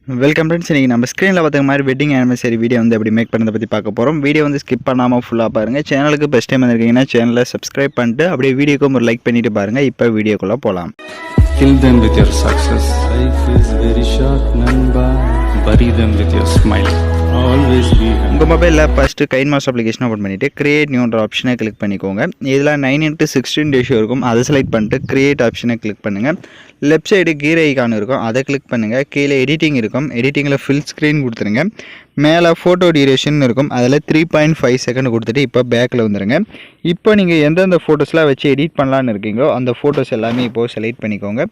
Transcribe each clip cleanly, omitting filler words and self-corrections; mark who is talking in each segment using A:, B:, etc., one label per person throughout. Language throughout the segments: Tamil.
A: Welcome friends. இன்றைக்கி நம்ம ஸ்க்ரீனில் பார்த்துக்க மாதிரி வெட்டிங் ஆனிவர்சரி வீடியோ வந்து எப்படி மேக் பண்ணுறதை பற்றி பார்க்க போகிறோம். வீடியோ வந்து ஸ்கிப் பண்ணாமல் ஃபுல்லாக பாருங்கள். சேனலுக்கு ஃபஸ்ட் டைம் வந்திருக்கீங்கன்னா சேனலை சப்ஸ்கிரைப் பண்ணிட்டு அப்படியே வீடியோக்கும் ஒரு லைக் பண்ணிவிட்டு பாருங்கள். இப்போ வீடியோக்குள்ளே போகலாம்.
B: Kill them with your success. Life is very short, Namba. Bury them with your smile. Always be happy.
A: உங்கள் மொபைலில் ஃபஸ்ட்டு கைன்மாஸ்டர் அப்ளிகேஷன் ஓப்பன் பண்ணிவிட்டு கிரியேட் நியூன்ற ஆப்ஷனை கிளிக் பண்ணிக்கோங்க. இதில் 9:16 ரேஷியோ இருக்கும். அதை செலக்ட் பண்ணிட்டு கிரியேட் ஆப்ஷனை கிளிக் பண்ணுங்கள். லெஃப்ட் சைடு கீர் ஐகான் இருக்கும், அதை கிளிக் பண்ணுங்கள். கீழே எடிட்டிங் இருக்கும், எடிட்டிங்கில் ஃபில் ஸ்க்ரீன் கொடுத்துருங்க. மேலே ஃபோட்டோ டியூரேஷன் இருக்கும், அதில் 3.5 செகண்ட் கொடுத்துட்டு இப்போ பேக்கில் வந்துடுங்க. இப்போ நீங்கள் எந்தெந்த ஃபோட்டோஸ்லாம் வச்சு எடிட் பண்ணலான்னு இருக்கீங்களோ அந்த ஃபோட்டோஸ் எல்லாமே இப்போது செலக்ட் பண்ணிக்கோங்க.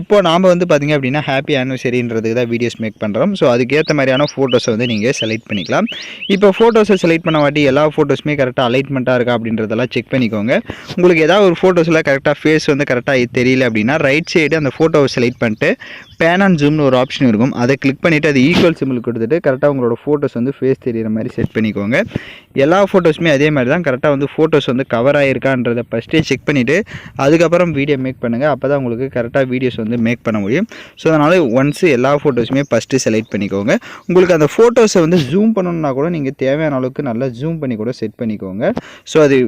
A: இப்போது நாம் வந்து பார்த்திங்க அப்படின்னா ஹாப்பி ஆனிவர்சரின்றதுக்கு தான் வீடியோஸ் மேக் பண்ணுறோம். ஸோ அதுக்கேற்ற மாதிரியான ஃபோட்டோஸை வந்து நீங்கள் செலக்ட் பண்ணிக்கலாம். இப்போ ஃபோட்டோஸை செலக்ட் பண்ண வாட்டி எல்லா ஃபோட்டோஸுமே கரெக்டாக அலைட்மெண்ட்டாக இருக்கா அப்படின்றதெல்லாம் செக் பண்ணிக்கோங்க. உங்களுக்கு ஏதாவது ஒரு ஃபோட்டோஸில் கரெக்டாக ஃபேஸ் வந்து கரெக்டாக தெரியல அப்படின்னா ரைட் சைடு அந்த ஃபோட்டோவை செலக்ட் பண்ணிட்டு பேன் அண்ட் ஜூம்னு ஒரு ஆப்ஷன் இருக்கும், அதை கிளிக் பண்ணிவிட்டு அது ஈக்குவல் சிம்பிள் கொடுத்துட்டு கரெக்டாக உங்களோட ஃபோட்டோஸ் வந்து ஃபேஸ் தெரிகிற மாதிரி செட் பண்ணிக்கோங்க. எல்லா ஃபோட்டோஸுமே அதே மாதிரி தான் கரெக்டாக வந்து ஃபோட்டோஸ் வந்து கவர் ஆகிருக்கான்றதை ஃபஸ்ட்டே செக் பண்ணிவிட்டு அதுக்கப்புறம் வீடியோ மேக் பண்ணுங்கள். அப்போ தான் உங்களுக்கு கரெக்டாக வீடியோஸ் வந்து மேக் பண்ண முடியும். ஸோ அதனால் ஒன்ஸு எல்லா ஃபோட்டோஸுமே ஃபஸ்ட்டு செலக்ட் பண்ணிக்கோங்க. உங்களுக்கு அந்த ஃபோட்டோஸை வந்து ஜூம் பண்ணணுன்னா கூட நீங்கள் தேவையான அளவுக்கு நல்லா ஜூம் பண்ணி கூட செட் பண்ணிக்கோங்க. ஸோ அது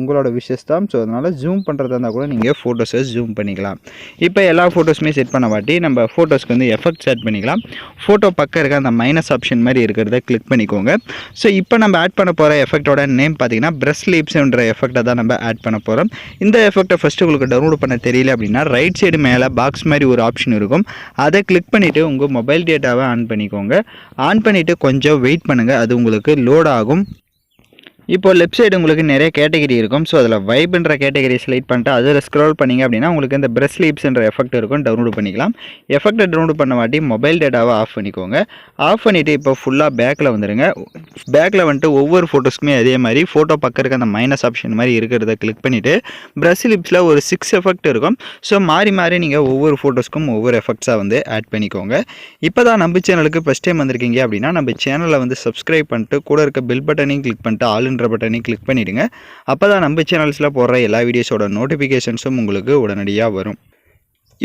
A: உங்களோட விஷஸ் தான். ஸோ அதனால் ஜூம் பண்ணுறதா இருந்தால் கூட நீங்கள் ஃபோட்டோஸை ஜூம் பண்ணிக்கலாம். இப்போ எல்லா ஃபோட்டோஸுமே செட் பண்ண வாட்டி நம்ம ஃபோட்டோஸ்க்கு வந்து எஃபெக்ட் செட் பண்ணிக்கலாம். ஃபோட்டோ பக்கம் இருக்க அந்த மைனஸ் ஆப்ஷன் மாதிரி இருக்கிறத கிளிக் பண்ணிக்கோங்க. ஸோ இப்போ நம்ம ஆட் பண்ண போகிற எஃபெக்டோட நேம் பார்த்தீங்கன்னா பிரஷ் லீப்ஸ்ன்ற எஃபெக்டை தான் நம்ம ஆட் பண்ண போகிறோம். இந்த எஃபெக்டை ஃபஸ்ட்டு உங்களுக்கு டவுன்லோட் பண்ண தெரியல அப்படின்னா ரைட் சைடு மேலே பாக்ஸ் மாதிரி ஒரு ஆப்ஷன் இருக்கும், அதை கிளிக் பண்ணிவிட்டு உங்கள் மொபைல் டேட்டாவை ஆன் பண்ணிக்கோங்க. ஆன் பண்ணிவிட்டு கொஞ்சம் வெயிட் பண்ணுங்கள், அது உங்களுக்கு லோட் ஆகும். இப்போ லெஃப்ட் சைடு உங்களுக்கு நிறைய கேட்டகரி இருக்கும். ஸோ அதில் வைப்ன்ற கேட்டகரி செலக்ட் பண்ணிட்டு அதில் ஸ்க்ரோல் பண்ணிங்க அப்படின்னா உங்களுக்கு இந்த பிரஷ் லீப்ஸ்ன்ற எஃபெக்ட் இருக்கும், டவுன்லோட் பண்ணிக்கலாம். எஃபெக்டை டவுன்லோட் பண்ண வாட்டி மொபைல் டேட்டாவை ஆஃப் பண்ணிக்கோங்க. ஆஃப் பண்ணிவிட்டு இப்போ ஃபுல்லாக பேக்கில் வந்துடுங்க. பேக்கில் வந்துட்டு ஒவ்வொரு ஃபோட்டோஸ்க்குமே அதே மாதிரி ஃபோட்டோ பக்கம் இருக்க அந்த மைனஸ் ஆப்ஷன் மாதிரி இருக்கிறத கிளிக் பண்ணிவிட்டு பிரஷ் லீப்ஸில் ஒரு 6 எஃபெக்ட் இருக்கும். ஸோ மாறி மாறி நீங்கள் ஒவ்வொரு ஃபோட்டோஸ்க்கும் ஒவ்வொரு எஃபெக்ட்ஸாக வந்து ஆட் பண்ணிக்கோங்க. இப்போ தான் நம்ம சேனலுக்கு ஃபஸ்ட் டைம் வந்திருக்கீங்க அப்படின்னா நம்ம சேனலை வந்து சப்ஸ்கிரைப் பண்ணிட்டு கூட இருக்க பெல் பட்டனையும் கிளிக் பண்ணிட்டு ஆல் பட்டனை கிளிக் பண்ணிடுங்க. அப்போ தான் நம்ம சேனல்ஸில் போடுற எல்லா வீடியோஸோட நோட்டிஃபிகேஷன்ஸும் உங்களுக்கு உடனடியாக வரும்.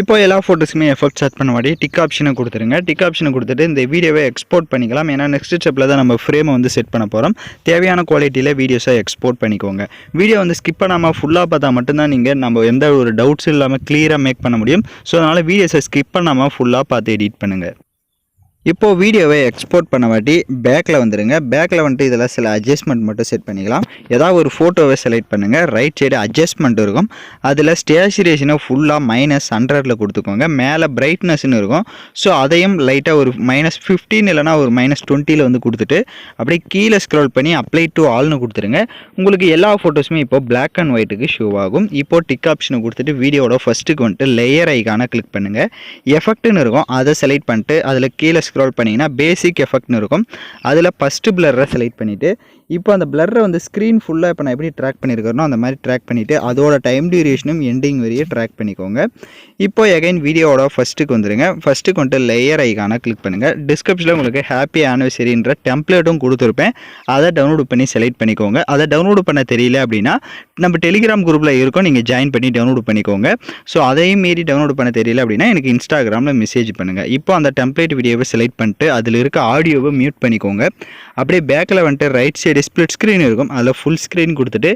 A: இப்போ எல்லா ஃபோட்டோஸுமே எஃபெக்ட் செட் பண்ண வாட்டி டிக் ஆப்ஷனை கொடுத்துருங்க. டிக் ஆப்ஷனை கொடுத்துட்டு இந்த வீடியோவை எக்ஸ்போர்ட் பண்ணிக்கலாம். ஏன்னா நெக்ஸ்ட் ஸ்டெப்பில் தான் நம்ம ஃப்ரேமை வந்து செட் பண்ண போகிறோம். தேவையான குவாலிட்டியில் வீடியோஸை எக்ஸ்போர்ட் பண்ணிக்கோங்க. வீடியோ வந்து ஸ்கிப் பண்ணாமல் ஃபுல்லாக பார்த்தா மட்டும்தான் நீங்கள் நம்ம எந்த ஒரு டவுட்ஸும் இல்லாமல் கிளியராக மேக் பண்ண முடியும். ஸோ அதனால் வீடியோஸை ஸ்கிப் பண்ணாமல் ஃபுல்லாக பார்த்து எடிட் பண்ணுங்கள். இப்போது வீடியோவை எக்ஸ்போர்ட் பண்ண வாட்டி பேக்கில் வந்துடுங்க. பேக்கில் வந்துட்டு இதில் சில அட்ஜஸ்ட்மெண்ட் மட்டும் செட் பண்ணிக்கலாம். ஏதாவது ஒரு ஃபோட்டோவை செலக்ட் பண்ணுங்கள். ரைட் சைடு அட்ஜஸ்ட்மெண்ட் இருக்கும், அதில் ஸ்டேச்சுரேஷனை ஃபுல்லாக -100 கொடுத்துக்கோங்க. மேலே பிரைட்னஸ்ன்னு இருக்கும், ஸோ அதையும் லைட்டாக ஒரு -15 இல்லைனா ஒரு -20 வந்து கொடுத்துட்டு அப்படியே கீழே ஸ்க்ரோல் பண்ணி அப்ளை டு ஆல்னு கொடுத்துருங்க. உங்களுக்கு எல்லா ஃபோட்டோஸுமே இப்போ பிளாக் அண்ட் ஒயிட்டுக்கு ஷோ ஆகும். இப்போது டிக் ஆப்ஷனை கொடுத்துட்டு வீடியோட ஃபஸ்ட்டுக்கு வந்துட்டு லேயர் ஐக்கானை கிளிக் பண்ணுங்கள். எஃபெக்ட்னு இருக்கும், அதை செலக்ட் பண்ணிட்டு அதில் கீழே ஸ்க்ரோல் பண்ணிங்கன்னா பேசிக் எஃபெக்ட்னு இருக்கும், அதில் ஃபஸ்ட்டு பிளரை செலக்ட் பண்ணிவிட்டு இப்போ அந்த பிளரை வந்து ஸ்க்ரீன் ஃபுல்லாக இப்போ நான் எப்படி ட்ராக் பண்ணியிருக்கிறனோ அந்த மாதிரி ட்ராக் பண்ணிவிட்டு அதோட டைம் டியூரேஷனும் எண்டிங் வரையே ட்ராக் பண்ணிக்கோங்க. இப்போ எகைன் வீடியோவோட ஃபஸ்ட்டுக்கு வந்துடுங்க. ஃபஸ்ட்டுக்கு வந்துட்டு லேயர் ஐக்கானை கிளிக் பண்ணுங்கள். டிஸ்கிரிப்ஷனில் உங்களுக்கு ஹாப்பி ஆனிவர்சரின்ற டெம்ப்ளேட்டும் கொடுத்துருப்பேன், அதை டவுன்லோட் பண்ணி செலக்ட் பண்ணிக்கோங்க. அதை டவுன்லோட் பண்ண தெரியல அப்படின்னா நம்ம டெலிகிராம் குரூப்பில் இருக்கோம், நீங்கள் ஜாயின் பண்ணி டவுன்லோட் பண்ணிக்கோங்க. ஸோ அதையும் மீறி டவுன்லோட் பண்ண தெரியல அப்படின்னா எனக்கு இன்ஸ்டாகிராமில் மெசேஜ் பண்ணுங்கள். இப்போ அந்த டெம்ப்ளேட் வீடியோவை செலக்ட் பண்ணிட்டு அதில் இருக்க ஆடியோவை மியூட் பண்ணிக்கோங்க. அப்படியே பேக்கில் வந்துட்டு ரைட் சைடு ஸ்ப்ளிட் ஸ்க்ரீன் இருக்கும், அதில் ஃபுல் ஸ்க்ரீன் கொடுத்துட்டு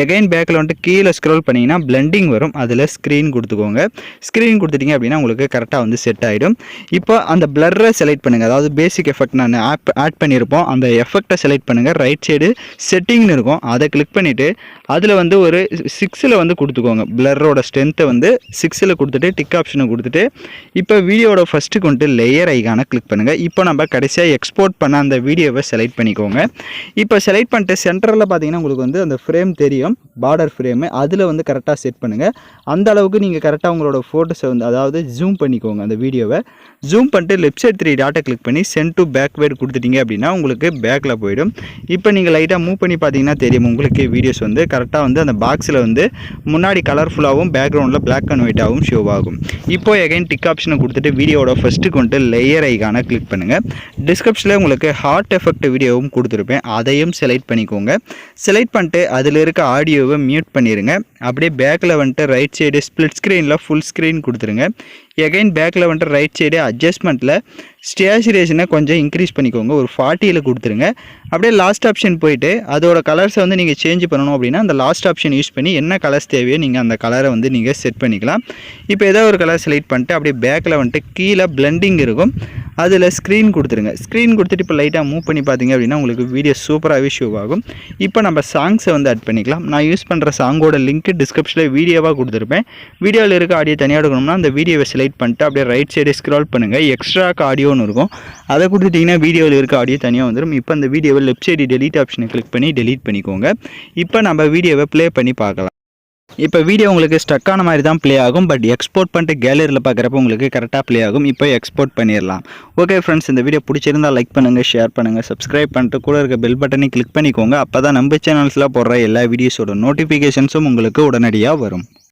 A: எகைன் பேக்கில் வந்துட்டு கீழே ஸ்க்ரோல் பண்ணிங்கன்னா பிளெண்டிங் வரும், அதில் ஸ்க்ரீன் கொடுத்துக்கோங்க. ஸ்க்ரீன் கொடுத்துட்டிங்க அப்படின்னா உங்களுக்கு கரெக்டாக வந்து செட் ஆகிடும். இப்போ அந்த பிளரை செலக்ட் பண்ணுங்கள். அதாவது பேசிக் எஃபெக்ட் நான் ஆட் பண்ணியிருப்போம், அந்த எஃபெக்டை செலக்ட் பண்ணுங்கள். ரைட் சைடு செட்டிங்னு இருக்கும், அதை கிளிக் பண்ணிவிட்டு அதில் வந்து ஒரு 6 வந்து கொடுத்துக்கோங்க. பிளரோட ஸ்ட்ரென்த்தை வந்து 6 கொடுத்துட்டு டிக் ஆப்ஷனை கொடுத்துட்டு இப்போ வீடியோட ஃபஸ்ட்டுக்கு வந்துட்டு லேயர் ஐக்கானை கிளிக் பண்ணுங்கள். இப்போ நம்ம கடைசியாக எக்ஸ்போர்ட் பண்ண அந்த வீடியோவை செலக்ட் பண்ணிக்கோங்க. இப்போ செலக்ட் பண்ணிட்டு சென்டரில் பார்த்தீங்கன்னா உங்களுக்கு வந்து அந்த ஃப்ரேம் தெரியும், பார்டர் ஃப்ரேமு, அதில் வந்து கரெக்டாக செட் பண்ணுங்கள். அந்த அளவுக்கு நீங்கள் கரெக்டாக உங்களோட ஃபோட்டோஸை வந்து அதாவது ஜூம் பண்ணிக்கோங்க. அந்த வீடியோவை ஜூம் பண்ணிட்டு லெஃப்ட் சைட் 3 டாட்டை கிளிக் பண்ணி சென்ட் டு பேக்வேர்டு கொடுத்துட்டீங்க அப்படின்னா உங்களுக்கு பேக்கில் போயிடும். இப்போ நீங்கள் லைட்டாக மூவ் பண்ணி பார்த்தீங்கன்னா தெரியும் உங்களுக்கு வீடியோஸ் வந்து கரெக்டாக வந்து அந்த பாக்ஸில் வந்து முன்னாடி கலர்ஃபுல்லாகவும் பேக்ரவுண்டில் பிளாக் அண்ட் ஒயிட்டாகவும் ஷோ ஆகும். இப்போ எகைன் டிக் ஆப்ஷனை கொடுத்துட்டு வீடியோட ஃபஸ்ட்டுக்கு வந்துட்டு லேயர் ஐக்கானை கிளிக் பண்ணுங்கள். டிஸ்கிரிப்ஷனில் உங்களுக்கு ஹார்ட் எஃபெக்ட் வீடியோவும் கொடுத்துருப்பேன், அதையும் செலக்ட் பண்ணிக்கோங்க. செலக்ட் பண்ணிட்டு அதில் இருக்க ஆடியோவை மியூட் பண்ணிடுங்க. அப்படியே பேக்கில் வந்துட்டு ரைட் சைடு ஸ்ப்ளிட் ஸ்க்ரீனில் ஃபுல் ஸ்க்ரீன் கொடுத்துருங்க. எகைன் பேக்கில் வந்துட்டு ரைட் சைடு அட்ஜஸ்ட்மெண்ட்டில் ஸ்டேச்சுரேஷனை கொஞ்சம் இன்க்ரீஸ் பண்ணிக்கோங்க. ஒரு 40ல் கொடுத்துருங்க. அப்படியே லாஸ்ட் ஆப்ஷன் போயிட்டு அதோட கலர்ஸை வந்து நீங்கள் சேஞ்ச் பண்ணணும் அப்படின்னா அந்த லாஸ்ட் ஆப்ஷன் யூஸ் பண்ணி என்ன கலர்ஸ் தேவையோ நீங்கள் அந்த கலரை வந்து நீங்கள் செட் பண்ணிக்கலாம். இப்போ ஏதோ ஒரு கலர் செலக்ட் பண்ணிட்டு அப்படியே பேக்கில் வந்துட்டு கீழே பிளெண்டிங் இருக்கும், அதில் ஸ்க்ரீன் கொடுத்துருங்க. ஸ்க்ரீன் கொடுத்துட்டு இப்போ லைட்டாக மூவ் பண்ணி பார்த்தீங்க அப்படின்னா உங்களுக்கு வீடியோ சூப்பராகவே ஷோ ஆகும். இப்போ நம்ம சாங்ஸை வந்து ஆட் பண்ணிக்கலாம். நான் யூஸ் பண்ணுற சாங்கோட லிங்க் டிஸ்கிரிப்ஷனில் வீடியோவாக கொடுத்துருப்பேன். வீடியோவில் இருக்க ஆடியோ தனியாக எடுக்கணும்னா அந்த வீடியோவை செலக்ட் பண்ணிட்டு அப்படியே ரைட் சைடு ஸ்க்ரால் பண்ணுங்கள். எக்ஸ்ட்ராக்கு ஆடியோன்னு இருக்கும், அதை கொடுத்துட்டிங்கன்னா வீடியோவில் இருக்க ஆடியோ தனியாக வந்துடும். இப்போ அந்த வீடியோவை லெஃப்ட் சைடு டெலீட் ஆப்ஷனை கிளிக் பண்ணி டெலீட் பண்ணிக்கோங்க. இப்போ நம்ம வீடியோவை ப்ளே பண்ணி பார்க்கலாம். இப்போ வீடியோ உங்களுக்கு ஸ்டக்கான மாதிரி தான் ப்ளே ஆகும், பட் எக்ஸ்போர்ட் பண்ணிட்டு கேலரியில் பார்க்குறப்ப உங்களுக்கு கரெக்டாக ப்ளே ஆகும். இப்போ எக்ஸ்போர்ட் பண்ணிடலாம். ஓகே ஃப்ரெண்ட்ஸ், இந்த வீடியோ பிடிச்சிருந்தால் லைக் பண்ணுங்கள், ஷேர் பண்ணுங்கள், சப்ஸ்கிரைப் பண்ணிட்டு கூட இருக்க பெல் பட்டனை கிளிக் பண்ணிக்கோங்க. அப்போ தான் நம்ம சேனல்ஸில் போடுற எல்லா வீடியோஸோட நோட்டிஃபிகேஷன்ஸும் உங்களுக்கு உடனடியாக வரும்.